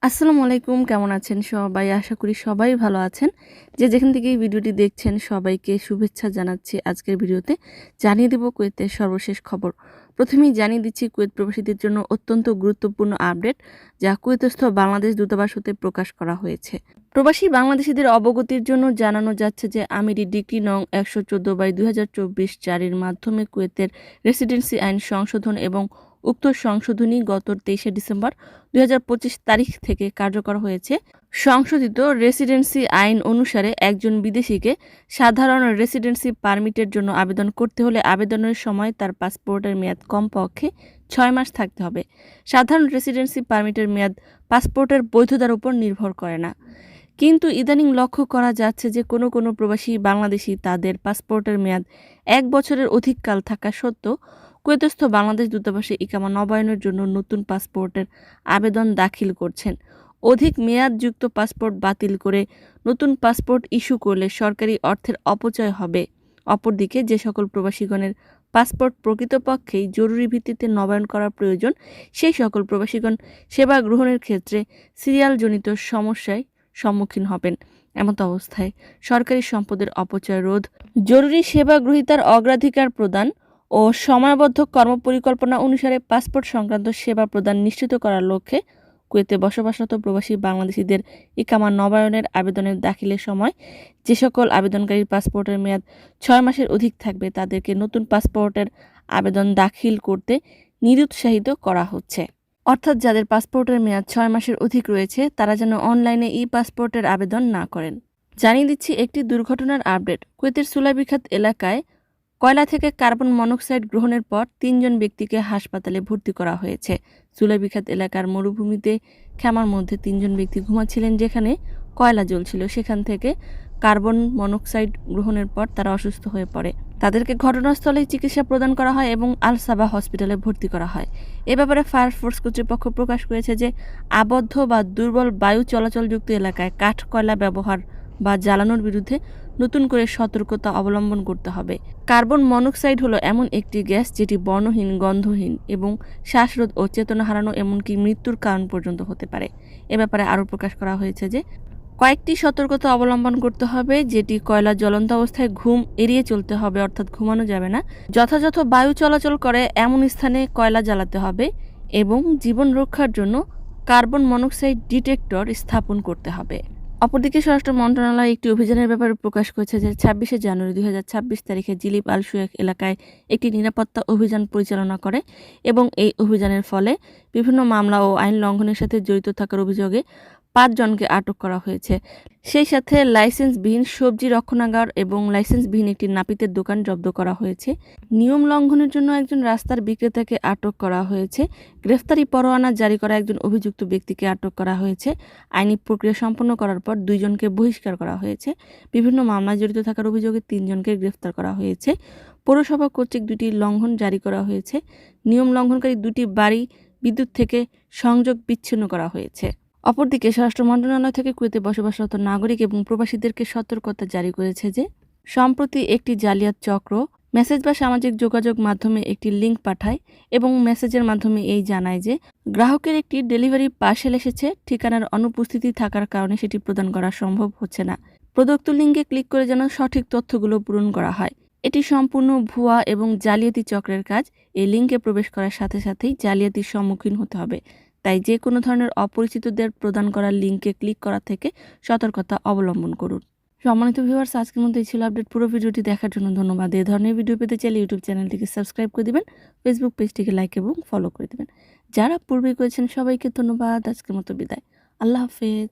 আসসালামু আলাইকুম, কেমন আছেন সবাই? আশা করি সবাই ভালো আছেন। যে যেখান থেকে এই ভিডিওটি দেখছেন সবাইকে শুভেচ্ছা জানাচ্ছি। আজকের ভিডিওতে জানিয়ে দেব কুয়েতের সর্বশেষ খবর। প্রথমেই জানিয়ে দিচ্ছি কুয়েত প্রবাসীদের জন্য অত্যন্ত গুরুত্বপূর্ণ আপডেট, যা কুয়েতস্থ বাংলাদেশ দূতাবাস হতে প্রকাশ করা হয়েছে। প্রবাসী বাংলাদেশিদের অবগতির জন্য জানানো যাচ্ছে যে আমিরি ডিক্রি নং ১১৪/২০২৪ জারির মাধ্যমে কুয়েতের রেসিডেন্সি আইন সংশোধন এবং উক্ত সংশোধনী গত ২৩শে ডিসেম্বর ২০২৫ তারিখ থেকে কার্যকর হয়েছে। সংশোধিত রেসিডেন্সি আইন অনুসারে একজন বিদেশিকে সাধারণ রেসিডেন্সি পারমিটের জন্য আবেদন করতে হলে আবেদনের সময় তার পাসপোর্টের মেয়াদ কমপক্ষে ৬ মাস থাকতে হবে। সাধারণ রেসিডেন্সি পারমিটের মেয়াদ পাসপোর্টের বৈধতার উপর নির্ভর করে না। কিন্তু ইদানিং লক্ষ্য করা যাচ্ছে যে কোনো প্রবাসী বাংলাদেশি তাদের পাসপোর্টের মেয়াদ ১ বছরের অধিক কাল থাকা সত্ত্বেও কুয়েতস্থ বাংলাদেশ দূতাবাসে ইকামা নবায়নের জন্য নতুন পাসপোর্টের আবেদন দাখিল করছেন। অধিক মেয়াদযুক্ত পাসপোর্ট বাতিল করে নতুন পাসপোর্ট ইস্যু করলে সরকারি অর্থের অপচয় হবে। অপরদিকে যে সকল প্রবাসীগণের পাসপোর্ট প্রকৃতপক্ষেই জরুরি ভিত্তিতে নবায়ন করা প্রয়োজন, সেই সকল প্রবাসীগণ সেবা গ্রহণের ক্ষেত্রে সিরিয়ালজনিত সমস্যায় সম্মুখীন হবেন। এমত অবস্থায় সরকারি সম্পদের অপচয় রোধ, জরুরি সেবা গ্রহীতার অগ্রাধিকার প্রদান ও সময়বদ্ধ কর্মপরিকল্পনা অনুসারে পাসপোর্ট সংক্রান্ত সেবা প্রদান নিশ্চিত করার লক্ষ্যে কুয়েতে বসবাসরত প্রবাসী বাংলাদেশিদের ইকামা নবায়নের আবেদনের দাখিলের সময় যে সকল আবেদনকারীর পাসপোর্টের মেয়াদ ৬ মাসের অধিক থাকবে তাদেরকে নতুন পাসপোর্টের আবেদন দাখিল করতে নিরুৎসাহিত করা হচ্ছে। অর্থাৎ যাদের পাসপোর্টের মেয়াদ ৬ মাসের অধিক রয়েছে তারা যেন অনলাইনে ই পাসপোর্টের আবেদন না করেন। জানিয়ে দিচ্ছি একটি দুর্ঘটনার আপডেট। কুয়েতের সুলাইবিখাত এলাকায় কয়লা থেকে কার্বন মনোক্সাইড গ্রহণের পর ৩ জন ব্যক্তিকে হাসপাতালে ভর্তি করা হয়েছে। সুলাইবিখাত এলাকার মরুভূমিতে খেমার মধ্যে ৩ জন ব্যক্তি ঘুমাচ্ছিলেন, যেখানে কয়লা জ্বলছিল। সেখান থেকে কার্বন মনোক্সাইড গ্রহণের পর তারা অসুস্থ হয়ে পড়ে। তাদেরকে ঘটনাস্থলেই চিকিৎসা প্রদান করা হয় এবং আল সাবা হসপিটালে ভর্তি করা হয়। এ ব্যাপারে ফায়ার ফোর্স কর্তৃপক্ষ প্রকাশ করেছে যে আবদ্ধ বা দুর্বল বায়ু চলাচলযুক্ত এলাকায় কাঠ কয়লা ব্যবহার বা জ্বালানোর বিরুদ্ধে নতুন করে সতর্কতা অবলম্বন করতে হবে। কার্বন মনোক্সাইড হলো এমন একটি গ্যাস যেটি বর্ণহীন, গন্ধহীন এবং শ্বাসরোধ ও চেতনা হারানো এমনকি মৃত্যুর কারণ পর্যন্ত হতে পারে। এ ব্যাপারে আরও প্রকাশ করা হয়েছে যে কয়েকটি সতর্কতা অবলম্বন করতে হবে, যেটি কয়লা জ্বলন্ত অবস্থায় ঘুম এড়িয়ে চলতে হবে, অর্থাৎ ঘুমানো যাবে না। যথাযথ বায়ু চলাচল করে এমন স্থানে কয়লা জ্বালাতে হবে এবং জীবন রক্ষার জন্য কার্বন মনোক্সাইড ডিটেক্টর স্থাপন করতে হবে। অপরদিকে স্বরাষ্ট্র মন্ত্রণালয় একটি অভিযানের ব্যাপারে প্রকাশ করেছে যে ২৬শে জানুয়ারি ২০২৬ তারিখে জিলিপ আল সুয়েক এলাকায় একটি নিরাপত্তা অভিযান পরিচালনা করে এবং এই অভিযানের ফলে বিভিন্ন মামলা ও আইন লঙ্ঘনের সাথে জড়িত থাকার অভিযোগে ৫ জনকে আটক করা হয়েছে। সেই সাথে লাইসেন্সবিহীন সবজি রক্ষণাগার এবং লাইসেন্সবিহীন একটি নাপিতের দোকান জব্দ করা হয়েছে। নিয়ম লঙ্ঘনের জন্য একজন রাস্তার বিক্রেতাকে আটক করা হয়েছে। গ্রেফতারি পরোয়ানা জারি করা একজন অভিযুক্ত ব্যক্তিকে আটক করা হয়েছে। আইনি প্রক্রিয়া সম্পন্ন করার পর ২ জনকে বহিষ্কার করা হয়েছে। বিভিন্ন মামলায় জড়িত থাকার অভিযোগে ৩ জনকে গ্রেফতার করা হয়েছে। পৌরসভা কর্তৃক ২টি লঙ্ঘন জারি করা হয়েছে। নিয়ম লঙ্ঘনকারী ২টি বাড়ি বিদ্যুৎ থেকে সংযোগ বিচ্ছিন্ন করা হয়েছে। অপরদিকে স্বরাষ্ট্র মন্ত্রণালয় থেকে কুয়েতে বসবাসরত নাগরিক এবং প্রবাসীদেরকে সতর্কতা জারি করেছে যে সম্প্রতি একটি জালিয়াত চক্র মেসেজ বা সামাজিক যোগাযোগ মাধ্যমে একটি লিঙ্ক পাঠায় এবং মেসেজের মাধ্যমে এই জানায় যে গ্রাহকের একটি ডেলিভারি পার্সেল এসেছে, ঠিকানার অনুপস্থিতি থাকার কারণে সেটি প্রদান করা সম্ভব হচ্ছে না। প্রদত্ত লিঙ্কে ক্লিক করে যেন সঠিক তথ্যগুলো পূরণ করা হয়। এটি সম্পূর্ণ ভুয়া এবং জালিয়াতি চক্রের কাজ। এই লিঙ্কে প্রবেশ করার সাথে সাথেই জালিয়াতির সম্মুখীন হতে হবে। তাই যে কোনো ধরনের অপরিচিতদের প্রদান করা লিঙ্কে ক্লিক করা থেকে সতর্কতা অবলম্বন করুন। সম্মানিত ভিউয়ার্স, আজকের মতো এই ছিল আপডেট। পুরো ভিডিওটি দেখার জন্য ধন্যবাদ। এই ধরনের ভিডিও পেতে চাইলে ইউটিউব চ্যানেলটিকে সাবস্ক্রাইব করে দিবেন, ফেসবুক পেজটিকে লাইক এবং ফলো করে দিবেন। যারা পূর্বে করেছেন সবাইকে ধন্যবাদ। আজকের মতো বিদায়। আল্লাহ হাফেজ।